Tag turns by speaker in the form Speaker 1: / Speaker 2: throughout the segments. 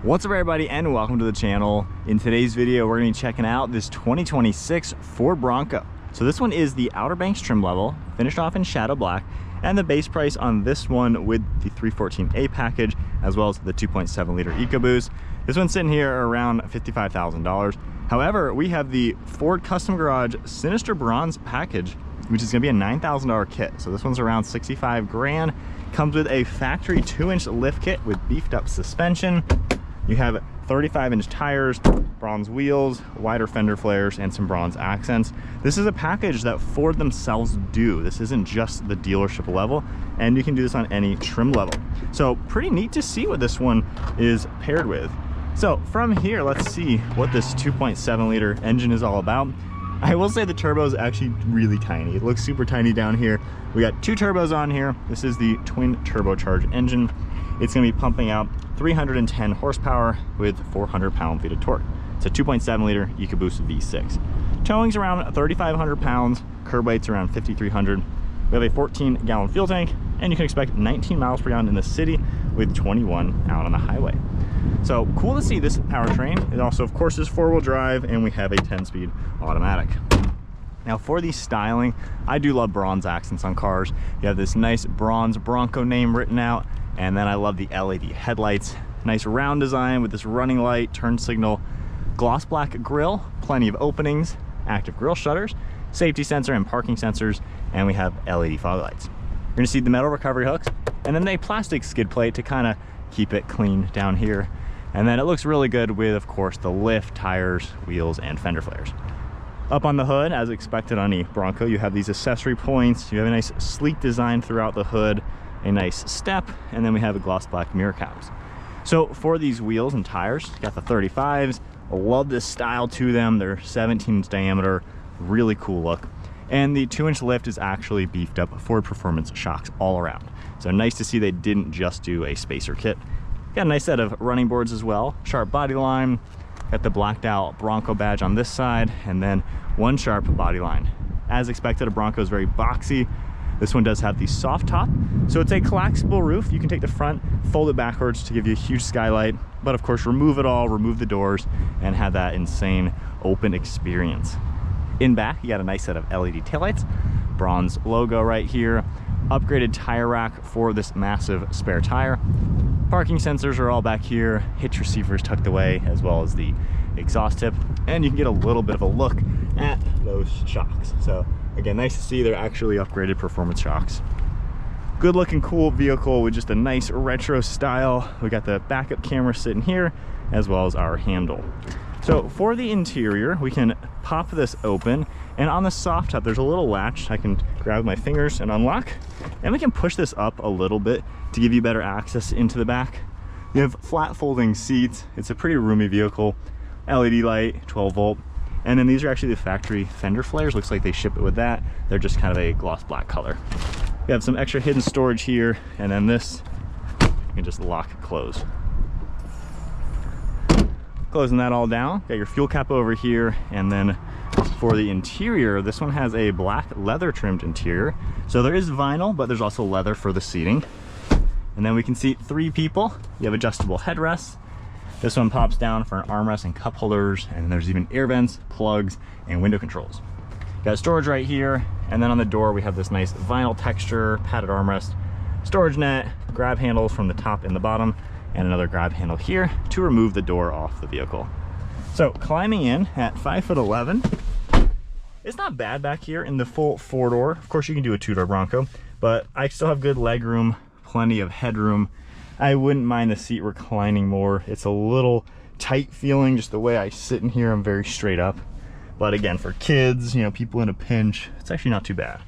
Speaker 1: What's up everybody and welcome to the channel. In today's video we're going to be checking out this 2026 Ford Bronco. So this one is the Outer Banks trim level, finished off in shadow black, and the base price on this one with the 314A package as well as the 2.7 liter EcoBoost. This one's sitting here around $55,000. However, we have the Ford Custom Garage Sinister Bronze package, which is going to be a $9,000 kit. So this one's around 65 grand. Comes with a factory 2-inch lift kit with beefed up suspension. You have 35-inch tires, bronze wheels, wider fender flares, and some bronze accents. This is a package that Ford themselves do. This isn't just the dealership level, and you can do this on any trim level. So pretty neat to see what this one is paired with. So from here, let's see what this 2.7 liter engine is all about. I will say the turbo is actually really tiny. It looks super tiny down here. We got two turbos on here. This is the twin turbocharged engine. It's going to be pumping out 310 horsepower with 400 pound-feet of torque. It's a 2.7 liter EcoBoost V6. Towing's around 3,500 pounds. Curb weight's around 5,300. We have a 14-gallon fuel tank, and you can expect 19 miles per gallon in the city with 21 out on the highway. So cool to see this powertrain. It also, of course, is 4-wheel drive, and we have a 10-speed automatic. Now for the styling, I do love bronze accents on cars. You have this nice bronze Bronco name written out, and then I love the LED headlights. Nice round design with this running light, turn signal, gloss black grille, plenty of openings, active grille shutters, safety sensor and parking sensors, and we have LED fog lights. You're gonna see the metal recovery hooks, and then a plastic skid plate to kind of keep it clean down here. And then it looks really good with, of course, the lift, tires, wheels, and fender flares. Up on the hood, as expected on a Bronco, you have these accessory points. You have a nice sleek design throughout the hood, a nice step, and then we have a gloss black mirror caps. So for these wheels and tires, got the 35s. I love this style to them. They're 17-inch diameter, really cool look. And the 2-inch lift is actually beefed up Ford Performance shocks all around. So nice to see they didn't just do a spacer kit. Got a nice set of running boards as well, sharp body line. Got the blacked out Bronco badge on this side, and then one sharp body line. As expected, a Bronco is very boxy. This one does have the soft top, so it's a collapsible roof. You can take the front, fold it backwards to give you a huge skylight, but of course remove it all, remove the doors, and have that insane open experience. In back, you got a nice set of LED taillights, bronze logo right here, upgraded tire rack for this massive spare tire. Parking sensors are all back here, hitch receivers tucked away, as well as the exhaust tip, and you can get a little bit of a look at those shocks. So again, nice to see they're actually upgraded performance shocks. Good looking, cool vehicle with just a nice retro style. We got the backup camera sitting here, as well as our handle. So for the interior, we can pop this open, and on the soft top, there's a little latch I can grab with my fingers and unlock, and we can push this up a little bit to give you better access into the back. You have flat folding seats. It's a pretty roomy vehicle. LED light, 12 volt. And then these are actually the factory fender flares. Looks like they ship it with that. They're just kind of a gloss black color. We have some extra hidden storage here, and then this, you can just lock and close. Closing that all down, got your fuel cap over here, and then for the interior, this one has a black leather trimmed interior. So there is vinyl, but there's also leather for the seating. And then we can seat 3 people. You have adjustable headrests. This one pops down for an armrest and cup holders, and there's even air vents, plugs, and window controls. Got storage right here, and then on the door we have this nice vinyl texture, padded armrest, storage net, grab handles from the top and the bottom, and another grab handle here to remove the door off the vehicle. So climbing in at 5'11", it's not bad back here in the full 4-door. Of course you can do a 2-door Bronco, but I still have good leg room, plenty of headroom. I wouldn't mind the seat reclining more. It's a little tight feeling, just the way I sit in here. I'm very straight up. But again, for kids, you know, people in a pinch, it's actually not too bad.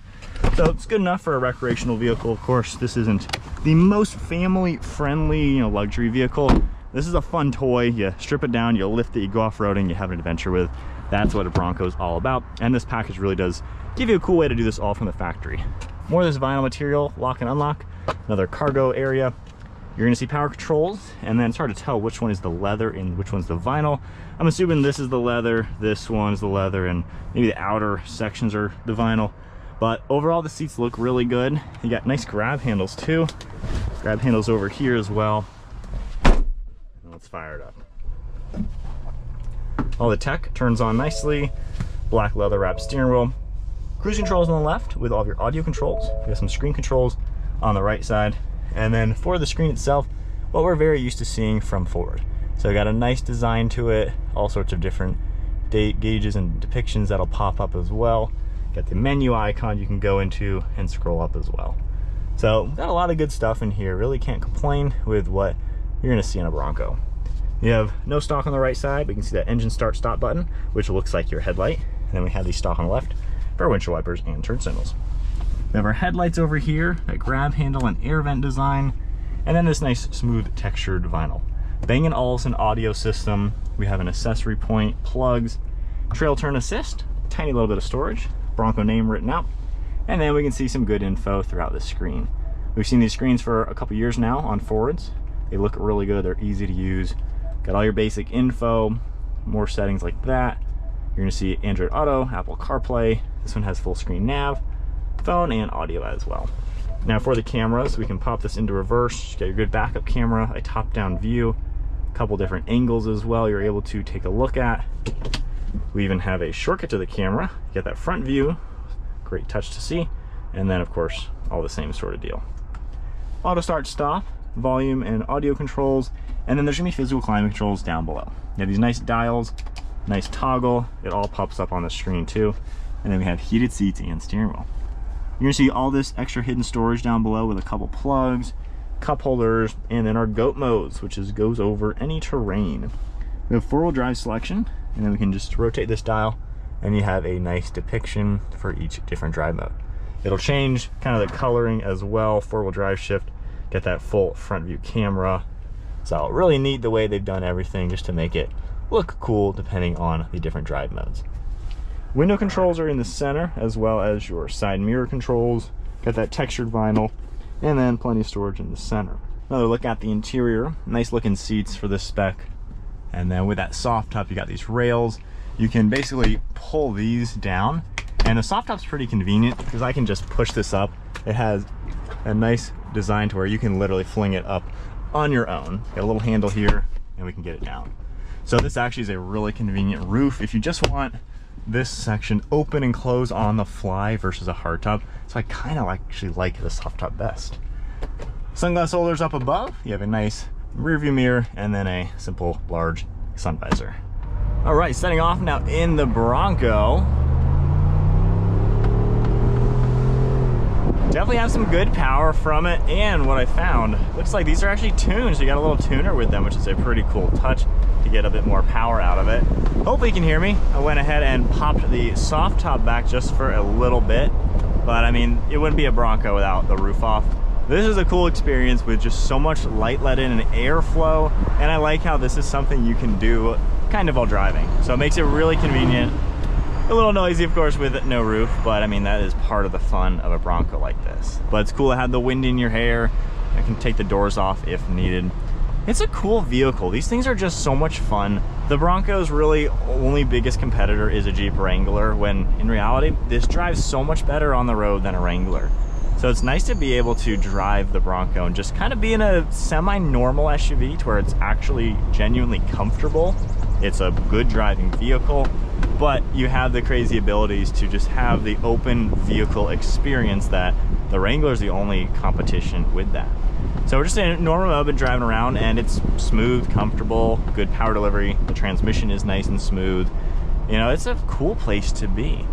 Speaker 1: So it's good enough for a recreational vehicle. Of course, this isn't the most family-friendly, you know, luxury vehicle. This is a fun toy. You strip it down, you lift it, you go off-roading, you have an adventure with. That's what a Bronco is all about. And this package really does give you a cool way to do this all from the factory. More of this vinyl material, lock and unlock, another cargo area. You're gonna see power controls, and then it's hard to tell which one is the leather and which one's the vinyl. I'm assuming this is the leather, this one's the leather, and maybe the outer sections are the vinyl. But overall, the seats look really good. You got nice grab handles too. Grab handles over here as well. And Let's fire it up. All the tech turns on nicely. Black leather wrapped steering wheel. Cruise controls on the left with all of your audio controls. You have some screen controls on the right side. And then for the screen itself, what we're very used to seeing from Ford. So we got a nice design to it, all sorts of different date gauges and depictions that'll pop up as well. Got the menu icon you can go into and scroll up as well. So got a lot of good stuff in here. Really can't complain with what you're gonna see in a Bronco. You have no stock on the right side, but you can see that engine start stop button, which looks like your headlight. And then we have the stock on the left for our windshield wipers and turn signals. We have our headlights over here, that grab handle and air vent design, and then this nice smooth textured vinyl. Bang & Olufsen audio system. We have an accessory point, plugs, trail turn assist, tiny little bit of storage, Bronco name written out, and then we can see some good info throughout the screen. We've seen these screens for a couple years now on Fords. They look really good, they're easy to use. Got all your basic info, more settings like that. You're gonna see Android Auto, Apple CarPlay. This one has full screen nav, phone, and audio as well. Now for the cameras, we can pop this into reverse, get your good backup camera, a top-down view, a couple different angles as well you're able to take a look at. We even have a shortcut to the camera. You get that front view, great touch to see, and then of course, all the same sort of deal. Auto start stop, volume and audio controls, and then there's gonna be physical climate controls down below. You have these nice dials, nice toggle, it all pops up on the screen too, and then we have heated seats and steering wheel. You're gonna see all this extra hidden storage down below with a couple plugs, cup holders, and then our GOAT modes, which goes over any terrain. We have 4-wheel drive selection, and then we can just rotate this dial, and you have a nice depiction for each different drive mode. It'll change kind of the coloring as well, 4-wheel drive shift, get that full front view camera. So really neat the way they've done everything just to make it look cool depending on the different drive modes. Window controls are in the center, as well as your side mirror controls. Got that textured vinyl, and then plenty of storage in the center. Another look at the interior. Nice looking seats for this spec. And then with that soft top, you got these rails. You can basically pull these down, and the soft top's pretty convenient because I can just push this up. It has a nice design to where you can literally fling it up on your own. Got a little handle here, and we can get it down. So this actually is a really convenient roof if you just want this section open and close on the fly versus a hardtop. So I kind of actually like the soft top best. Sunglass holders up above. You have a nice rear view mirror and then a simple large sun visor. All right, setting off now in the Bronco. Definitely have some good power from it, and what I found, looks like these are actually tuned, so you got a little tuner with them, which is a pretty cool touch to get a bit more power out of it. Hopefully you can hear me. I went ahead and popped the soft top back just for a little bit, but I mean, it wouldn't be a Bronco without the roof off. This is a cool experience with just so much light let in and airflow, and I like how this is something you can do kind of while driving. So it makes it really convenient. A little noisy, of course, with no roof, but I mean, that is part of the fun of a Bronco like this. But it's cool to have the wind in your hair. I can take the doors off if needed. It's a cool vehicle. These things are just so much fun. The Bronco's really only biggest competitor is a Jeep Wrangler, when in reality, this drives so much better on the road than a Wrangler. So it's nice to be able to drive the Bronco and just kind of be in a semi-normal SUV to where it's actually genuinely comfortable. It's a good driving vehicle, but you have the crazy abilities to just have the open vehicle experience that the Wrangler is the only competition with that. So we're just in a normal mode, been driving around, and it's smooth, comfortable, good power delivery. The transmission is nice and smooth. You know, it's a cool place to be.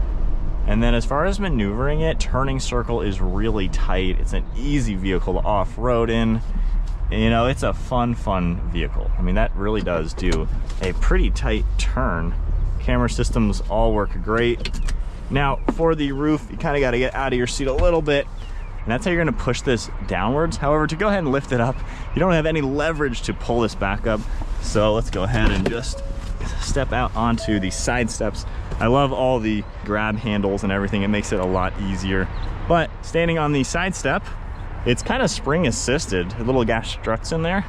Speaker 1: And then as far as maneuvering it, turning circle is really tight. It's an easy vehicle to off-road in. You know, it's a fun vehicle. I mean, that really does do a pretty tight turn. Camera systems all work great. Now, for the roof, you kind of got to get out of your seat a little bit, and that's how you're going to push this downwards. However, to go ahead and lift it up, you don't have any leverage to pull this back up. So let's go ahead and just step out onto the side steps. I love all the grab handles and everything. It makes it a lot easier. But standing on the side step, it's kind of spring assisted. Little gas struts in there,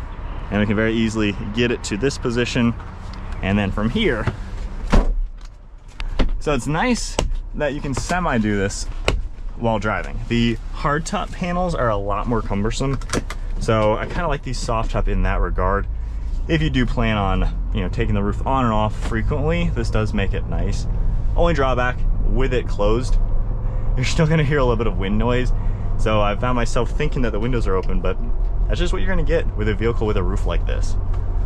Speaker 1: and we can very easily get it to this position. And then from here, so it's nice that you can semi do this while driving. The hardtop panels are a lot more cumbersome. So I kind of like these soft top in that regard. if you do plan on, you know, taking the roof on and off frequently, this does make it nice. Only drawback, with it closed, you're still gonna hear a little bit of wind noise. So I found myself thinking that the windows are open, but that's just what you're gonna get with a vehicle with a roof like this.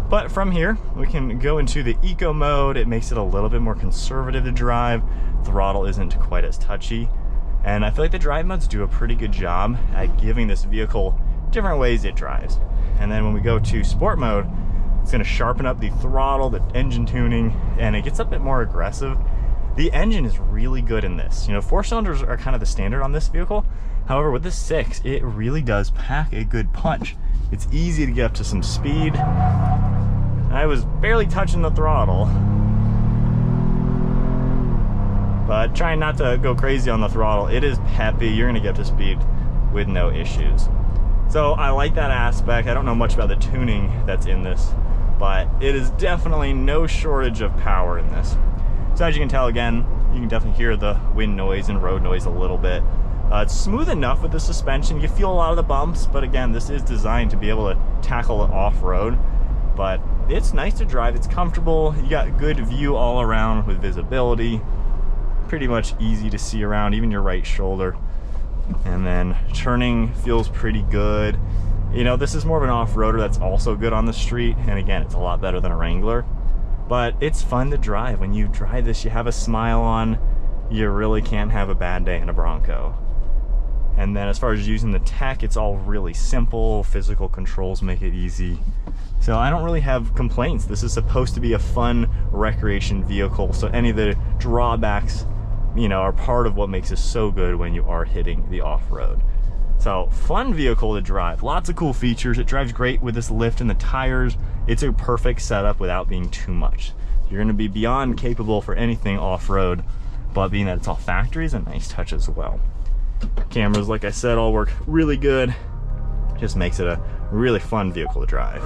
Speaker 1: But from here, we can go into the eco mode. It makes it a little bit more conservative to drive. Throttle isn't quite as touchy. And I feel like the drive modes do a pretty good job at giving this vehicle different ways it drives. And then when we go to sport mode, it's gonna sharpen up the throttle, the engine tuning, and it gets a bit more aggressive. The engine is really good in this. You know, 4 cylinders are kind of the standard on this vehicle. However, with the 6, it really does pack a good punch. It's easy to get up to some speed. I was barely touching the throttle, but trying not to go crazy on the throttle. It is peppy. You're gonna get up to speed with no issues. So I like that aspect. I don't know much about the tuning that's in this, but it is definitely no shortage of power in this. So as you can tell, again, you can definitely hear the wind noise and road noise a little bit. It's smooth enough with the suspension. You feel a lot of the bumps, but again, this is designed to be able to tackle it off-road. But it's nice to drive, it's comfortable. You got good view all around with visibility. Pretty much easy to see around, even your right shoulder. And then turning feels pretty good. You know, this is more of an off-roader that's also good on the street. And again, it's a lot better than a Wrangler. But it's fun to drive. When you drive this, you have a smile on. You really can't have a bad day in a Bronco. And then as far as using the tech, it's all really simple. Physical controls make it easy. So I don't really have complaints. This is supposed to be a fun recreation vehicle. So any of the drawbacks, you know, are part of what makes it so good when you are hitting the off-road. So fun vehicle to drive, lots of cool features. It drives great with this lift and the tires. It's a perfect setup without being too much. You're gonna be beyond capable for anything off-road, but being that it's all factory is a nice touch as well. Cameras, like I said, all work really good. Just makes it a really fun vehicle to drive.